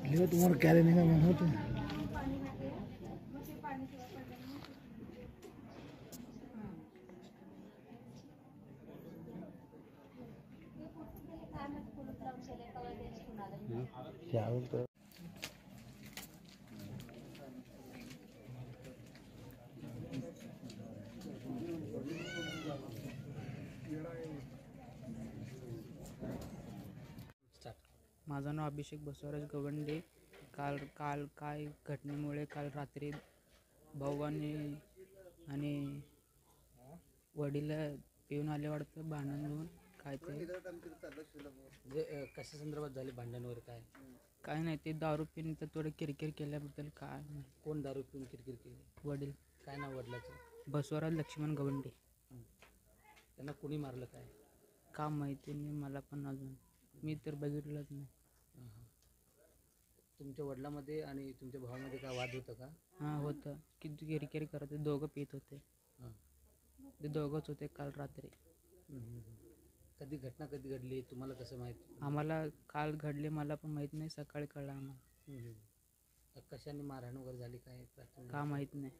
लिहो तुम्हारा क्या लेने का मन हो तो क्या होता माझं नाव अभिषेक बसवराज गवंडे. काल काल काय घटनेमुळे काल रात्री भाऊ आणि वडील पिऊन आले वाटतं, भांडण होऊन काय ते कशा संदर्भात झाले भांडण वगैरे काय नाही, ते दारू पिऊन तर थोडं किरकिर केल्याबद्दल काय नाही. कोण दारू पिऊन किरकिर केली? वडील काय नाव वडिलाचं? बसवराज लक्ष्मण गवंडे. त्यांना कोणी मारलं काय? का माहिती नाही मला, पण अजून मी तर बघितलंच नाही. तुमच्या वडिलांमध्ये आणि तुमच्या भावामध्ये काय वाद होतं का? हां होतं, किती किरकिर करत दोघं पित होते. हां. ते दोघंच होते काल रात्री. कधी घटना कधी घडली तुम्हाला कसं माहीत? आम्हाला काल घडले, मला पण माहीत नाही, सकाळी कळलं आम्हाला. कशाने मारहाण वगैरे झाली काय? का माहीत नाही.